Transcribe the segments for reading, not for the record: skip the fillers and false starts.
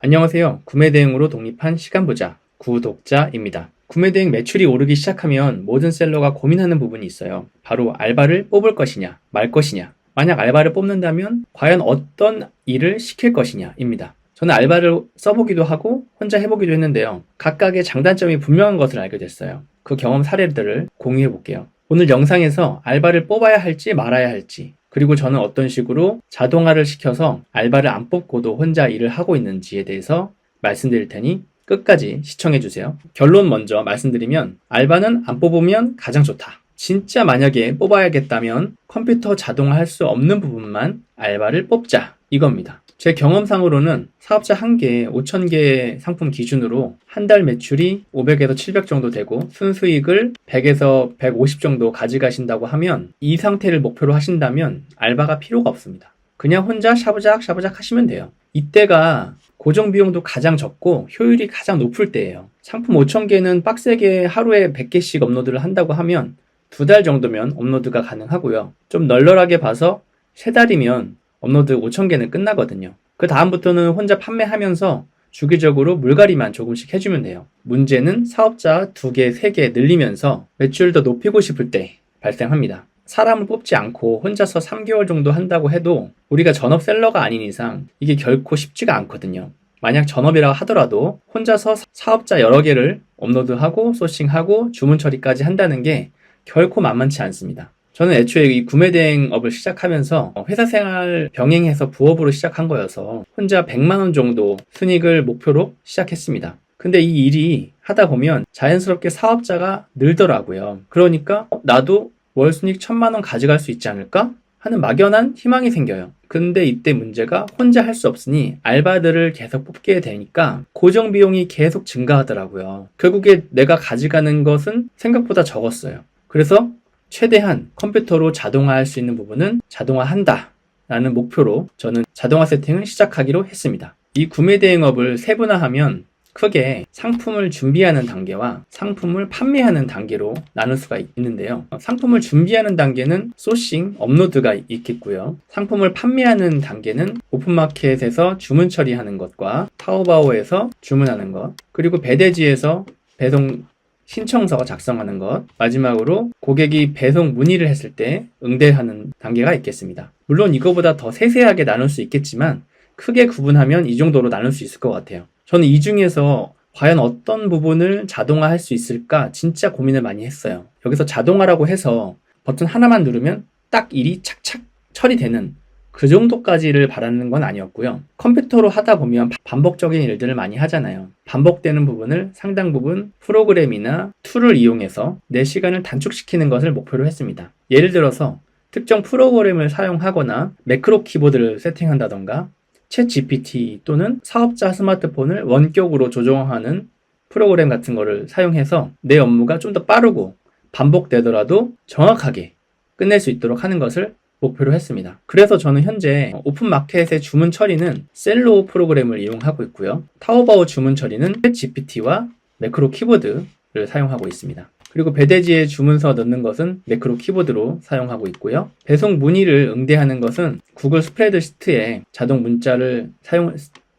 안녕하세요. 구매대행으로 독립한 시간부자 구독자입니다. 구매대행 매출이 오르기 시작하면 모든 셀러가 고민하는 부분이 있어요. 바로 알바를 뽑을 것이냐 말 것이냐. 만약 알바를 뽑는다면 과연 어떤 일을 시킬 것이냐입니다. 저는 알바를 써보기도 하고 혼자 해보기도 했는데요. 각각의 장단점이 분명한 것을 알게 됐어요. 그 경험 사례들을 공유해 볼게요. 오늘 영상에서 알바를 뽑아야 할지 말아야 할지, 그리고 저는 어떤 식으로 자동화를 시켜서 알바를 안 뽑고도 혼자 일을 하고 있는지에 대해서 말씀드릴 테니 끝까지 시청해주세요. 결론 먼저 말씀드리면 알바는 안 뽑으면 가장 좋다. 진짜 만약에 뽑아야겠다면 컴퓨터 자동화할 수 없는 부분만 알바를 뽑자, 이겁니다. 제 경험상으로는 사업자 1개, 5,000개 상품 기준으로 한 달 매출이 500에서 700 정도 되고 순수익을 100에서 150 정도 가져가신다고 하면, 이 상태를 목표로 하신다면 알바가 필요가 없습니다. 그냥 혼자 샤브작 하시면 돼요. 이때가 고정비용도 가장 적고 효율이 가장 높을 때예요. 상품 5,000개는 빡세게 하루에 100개씩 업로드를 한다고 하면 2달 정도면 업로드가 가능하고요. 좀 널널하게 봐서 3달이면 업로드 5,000개는 끝나거든요. 그 다음부터는 혼자 판매하면서 주기적으로 물갈이만 조금씩 해주면 돼요. 문제는 사업자 2개, 3개 늘리면서 매출을 더 높이고 싶을 때 발생합니다. 사람을 뽑지 않고 혼자서 3개월 정도 한다고 해도 우리가 전업셀러가 아닌 이상 이게 결코 쉽지가 않거든요. 만약 전업이라 하더라도 혼자서 사업자 여러 개를 업로드하고 소싱하고 주문 처리까지 한다는 게 결코 만만치 않습니다. 저는 애초에 이 구매대행업을 시작하면서 회사 생활 병행해서 부업으로 시작한 거여서 혼자 100만 원 정도 순익을 목표로 시작했습니다. 근데 이 일이 하다 보면 자연스럽게 사업자가 늘더라고요. 그러니까 나도 월 순익 1,000만 원 가져갈 수 있지 않을까 하는 막연한 희망이 생겨요. 근데 이때 문제가 혼자 할 수 없으니 알바들을 계속 뽑게 되니까 고정 비용이 계속 증가하더라고요. 결국에 내가 가져가는 것은 생각보다 적었어요. 그래서 최대한 컴퓨터로 자동화할 수 있는 부분은 자동화한다 라는 목표로 저는 자동화 세팅을 시작하기로 했습니다. 이 구매대행업을 세분화하면 크게 상품을 준비하는 단계와 상품을 판매하는 단계로 나눌 수가 있는데요. 상품을 준비하는 단계는 소싱, 업로드가 있겠고요. 상품을 판매하는 단계는 오픈마켓에서 주문 처리하는 것과 타오바오에서 주문하는 것, 그리고 배대지에서 배송 신청서가 작성하는 것, 마지막으로 고객이 배송 문의를 했을 때 응대하는 단계가 있겠습니다. 물론 이거보다 더 세세하게 나눌 수 있겠지만 크게 구분하면 이 정도로 나눌 수 있을 것 같아요. 저는 이 중에서 과연 어떤 부분을 자동화할 수 있을까 진짜 고민을 많이 했어요. 여기서 자동화라고 해서 버튼 하나만 누르면 딱 일이 착착 처리되는 그 정도까지를 바라는 건 아니었고요. 컴퓨터로 하다 보면 반복적인 일들을 많이 하잖아요. 반복되는 부분을 상당 부분 프로그램이나 툴을 이용해서 내 시간을 단축시키는 것을 목표로 했습니다. 예를 들어서 특정 프로그램을 사용하거나 매크로 키보드를 세팅한다던가 챗 GPT 또는 사업자 스마트폰을 원격으로 조정하는 프로그램 같은 거를 사용해서 내 업무가 좀 더 빠르고 반복되더라도 정확하게 끝낼 수 있도록 하는 것을 목표로 했습니다. 그래서 저는 현재 오픈마켓의 주문 처리는 셀로 프로그램을 이용하고 있고요. 타오바오 주문 처리는 챗 GPT와 매크로 키보드를 사용하고 있습니다. 그리고 배대지에 주문서 넣는 것은 매크로 키보드로 사용하고 있고요. 배송 문의를 응대하는 것은 구글 스프레드시트에 자동 문자를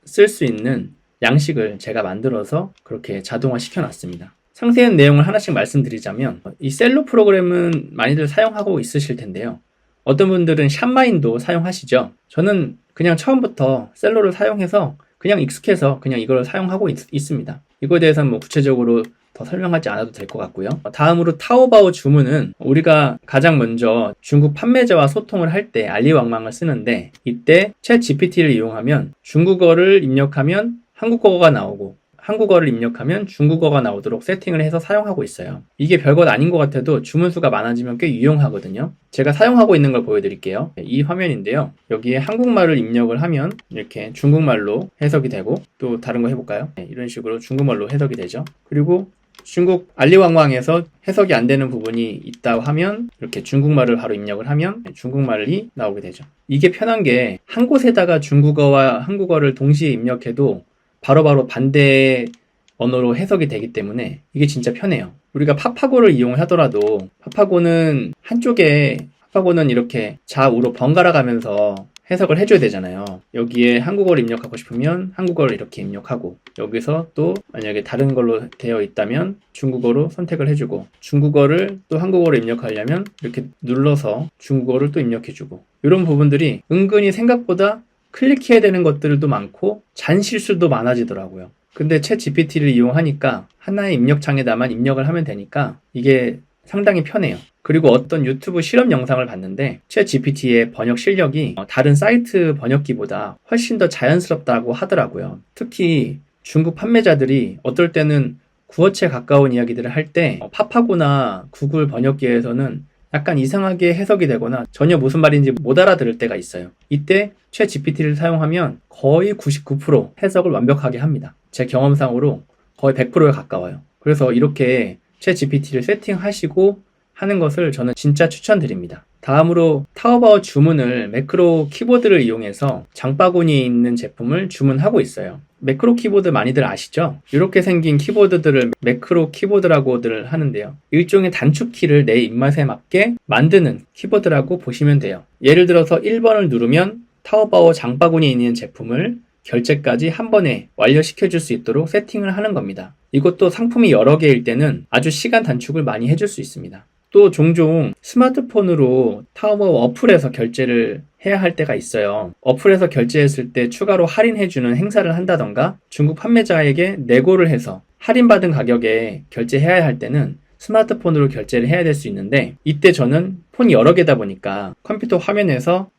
쓸 수 있는 양식을 제가 만들어서 그렇게 자동화 시켜놨습니다. 상세한 내용을 하나씩 말씀드리자면 이 셀로 프로그램은 많이들 사용하고 있으실 텐데요. 어떤 분들은 샵마인도 사용하시죠. 저는 그냥 처음부터 셀로를 사용해서 그냥 익숙해서 그냥 이걸 사용하고 있습니다. 이거에 대해서는 구체적으로 더 설명하지 않아도 될 것 같고요. 다음으로 타오바오 주문은 우리가 가장 먼저 중국 판매자와 소통을 할 때 알리왕망을 쓰는데, 이때 챗 GPT를 이용하면 중국어를 입력하면 한국어가 나오고 한국어를 입력하면 중국어가 나오도록 세팅을 해서 사용하고 있어요. 이게 별것 아닌 것 같아도 주문수가 많아지면 꽤 유용하거든요. 제가 사용하고 있는 걸 보여드릴게요. 이 화면인데요. 여기에 한국말을 입력을 하면 이렇게 중국말로 해석이 되고, 또 다른 거 해볼까요? 이런 식으로 중국말로 해석이 되죠. 그리고 중국 알리왕왕에서 해석이 안 되는 부분이 있다고 하면 이렇게 중국말을 바로 입력을 하면 중국말이 나오게 되죠. 이게 편한 게 한 곳에다가 중국어와 한국어를 동시에 입력해도 바로바로 반대 언어로 해석이 되기 때문에 이게 진짜 편해요. 우리가 파파고를 이용하더라도 파파고는 이렇게 좌우로 번갈아 가면서 해석을 해줘야 되잖아요. 여기에 한국어를 입력하고 싶으면 한국어를 이렇게 입력하고, 여기서 또 만약에 다른 걸로 되어 있다면 중국어로 선택을 해주고, 중국어를 또 한국어로 입력하려면 이렇게 눌러서 중국어를 또 입력해주고, 이런 부분들이 은근히 생각보다 클릭해야 되는 것들도 많고 잔실수도 많아지더라고요. 근데 챗 GPT를 이용하니까 하나의 입력창에다만 입력을 하면 되니까 이게 상당히 편해요. 그리고 어떤 유튜브 실험 영상을 봤는데 챗 GPT의 번역 실력이 다른 사이트 번역기보다 훨씬 더 자연스럽다고 하더라고요. 특히 중국 판매자들이 어떨 때는 구어체에 가까운 이야기들을 할 때 팝하고나 구글 번역기에서는 약간 이상하게 해석이 되거나 전혀 무슨 말인지 못 알아들을 때가 있어요. 이때 챗 GPT를 사용하면 거의 99% 해석을 완벽하게 합니다. 제 경험상으로 거의 100%에 가까워요. 그래서 이렇게 챗 GPT를 세팅하시고 하는 것을 저는 진짜 추천드립니다. 다음으로 타오바오 주문을 매크로 키보드를 이용해서 장바구니에 있는 제품을 주문하고 있어요. 매크로 키보드 많이들 아시죠? 이렇게 생긴 키보드들을 매크로 키보드라고들 하는데요. 일종의 단축키를 내 입맛에 맞게 만드는 키보드라고 보시면 돼요. 예를 들어서 1번을 누르면 타오바오 장바구니에 있는 제품을 결제까지 한 번에 완료시켜줄 수 있도록 세팅을 하는 겁니다. 이것도 상품이 여러 개일 때는 아주 시간 단축을 많이 해줄 수 있습니다. 또 종종 스마트폰으로 타오바오 어플에서 결제를 해야 할 때가 있어요. 어플에서 결제했을 때 추가로 할인해주는 행사를 한다던가 중국 판매자에게 내고를 해서 할인받은 가격에 결제해야 할 때는 스마트폰으로 결제를 해야 될 수 있는데, 이때 저는 폰이 여러 개다 보니까 컴퓨터 화면에서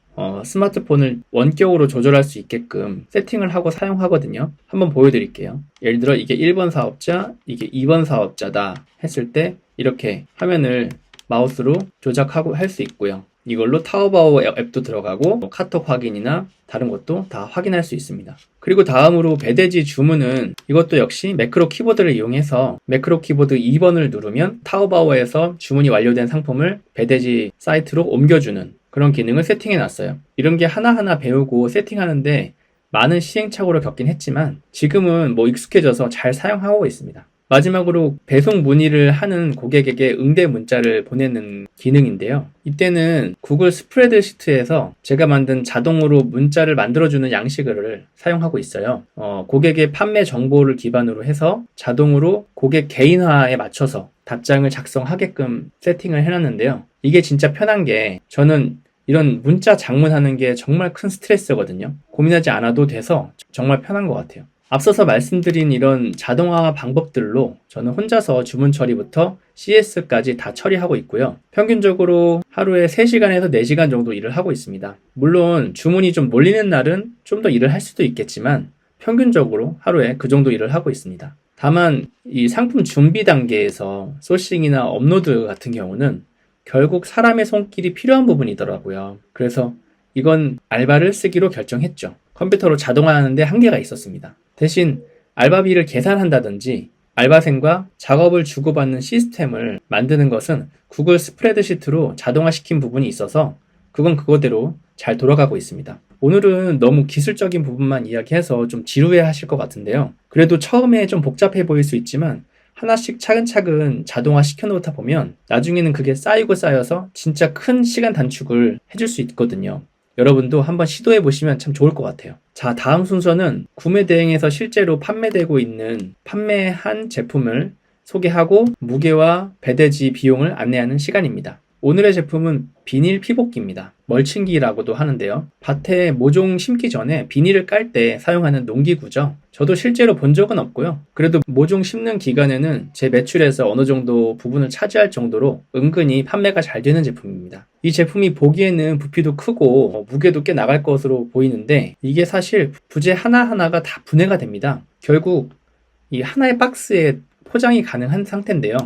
스마트폰을 원격으로 조절할 수 있게끔 세팅을 하고 사용하거든요. 한번 보여드릴게요. 예를 들어 이게 1번 사업자, 이게 2번 사업자다 했을 때 이렇게 화면을 마우스로 조작하고 할 수 있고요. 이걸로 타오바오 앱도 들어가고 카톡 확인이나 다른 것도 다 확인할 수 있습니다. 그리고 다음으로 배대지 주문은 이것도 역시 매크로 키보드를 이용해서 매크로 키보드 2번을 누르면 타오바오에서 주문이 완료된 상품을 배대지 사이트로 옮겨주는 그런 기능을 세팅해 놨어요. 이런 게 하나하나 배우고 세팅하는데 많은 시행착오를 겪긴 했지만 지금은 익숙해져서 잘 사용하고 있습니다. 마지막으로 배송 문의를 하는 고객에게 응대 문자를 보내는 기능인데요. 이때는 구글 스프레드시트에서 제가 만든 자동으로 문자를 만들어주는 양식을 사용하고 있어요. 고객의 판매 정보를 기반으로 해서 자동으로 고객 개인화에 맞춰서 답장을 작성하게끔 세팅을 해놨는데요. 이게 진짜 편한 게 저는 이런 문자 장문하는 게 정말 큰 스트레스거든요. 고민하지 않아도 돼서 정말 편한 것 같아요. 앞서서 말씀드린 이런 자동화 방법들로 저는 혼자서 주문 처리부터 CS까지 다 처리하고 있고요. 평균적으로 하루에 3시간에서 4시간 정도 일을 하고 있습니다. 물론 주문이 좀 몰리는 날은 좀 더 일을 할 수도 있겠지만 평균적으로 하루에 그 정도 일을 하고 있습니다. 다만 이 상품 준비 단계에서 소싱이나 업로드 같은 경우는 결국 사람의 손길이 필요한 부분이더라고요. 그래서 이건 알바를 쓰기로 결정했죠. 컴퓨터로 자동화하는데 한계가 있었습니다. 대신 알바비를 계산한다든지 알바생과 작업을 주고받는 시스템을 만드는 것은 구글 스프레드시트로 자동화시킨 부분이 있어서 그건 그거대로 잘 돌아가고 있습니다. 오늘은 너무 기술적인 부분만 이야기해서 좀 지루해 하실 것 같은데요. 그래도 처음에 좀 복잡해 보일 수 있지만 하나씩 차근차근 자동화 시켜놓다 보면 나중에는 그게 쌓이고 쌓여서 진짜 큰 시간 단축을 해줄 수 있거든요. 여러분도 한번 시도해 보시면 참 좋을 것 같아요. 자, 다음 순서는 구매 대행에서 실제로 판매되고 있는 판매한 제품을 소개하고 무게와 배대지 비용을 안내하는 시간입니다. 오늘의 제품은 비닐 피복기입니다. 멀칭기라고도 하는데요. 밭에 모종 심기 전에 비닐을 깔 때 사용하는 농기구죠. 저도 실제로 본 적은 없고요. 그래도 모종 심는 기간에는 제 매출에서 어느 정도 부분을 차지할 정도로 은근히 판매가 잘 되는 제품입니다. 이 제품이 보기에는 부피도 크고 무게도 꽤 나갈 것으로 보이는데 이게 사실 부재 하나하나가 다 분해가 됩니다. 결국 이 하나의 박스에 포장이 가능한 상태인데요.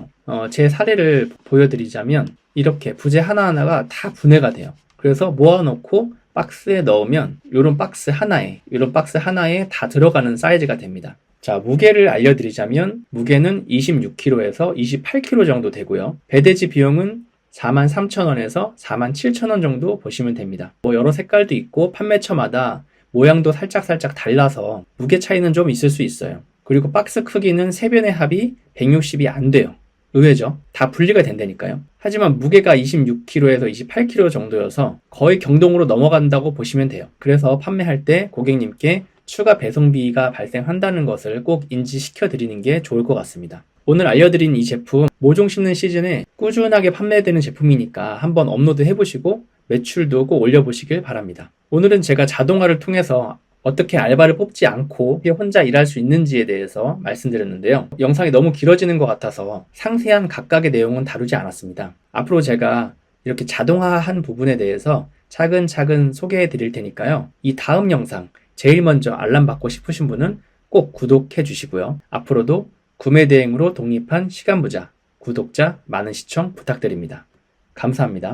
제 사례를 보여드리자면 이렇게 부재 하나하나가 다 분해가 돼요. 그래서 모아놓고 박스에 넣으면 이런 박스 하나에 다 들어가는 사이즈가 됩니다. 자, 무게를 알려드리자면 무게는 26kg에서 28kg 정도 되고요. 배대지 비용은 43,000원에서 47,000원 정도 보시면 됩니다. 여러 색깔도 있고 판매처마다 모양도 살짝 달라서 무게 차이는 좀 있을 수 있어요. 그리고 박스 크기는 3변의 합이 160이 안 돼요. 의외죠. 다 분리가 된다니까요. 하지만 무게가 26kg에서 28kg 정도여서 거의 경동으로 넘어간다고 보시면 돼요. 그래서 판매할 때 고객님께 추가 배송비가 발생한다는 것을 꼭 인지시켜 드리는 게 좋을 것 같습니다. 오늘 알려드린 이 제품 모종 심는 시즌에 꾸준하게 판매되는 제품이니까 한번 업로드 해보시고 매출도 꼭 올려보시길 바랍니다. 오늘은 제가 자동화를 통해서 어떻게 알바를 뽑지 않고 혼자 일할 수 있는지에 대해서 말씀드렸는데요. 영상이 너무 길어지는 것 같아서 상세한 각각의 내용은 다루지 않았습니다. 앞으로 제가 이렇게 자동화한 부분에 대해서 차근차근 소개해 드릴 테니까요. 이 다음 영상 제일 먼저 알람 받고 싶으신 분은 꼭 구독해 주시고요. 앞으로도 구매 대행으로 독립한 시간부자 구독자 많은 시청 부탁드립니다. 감사합니다.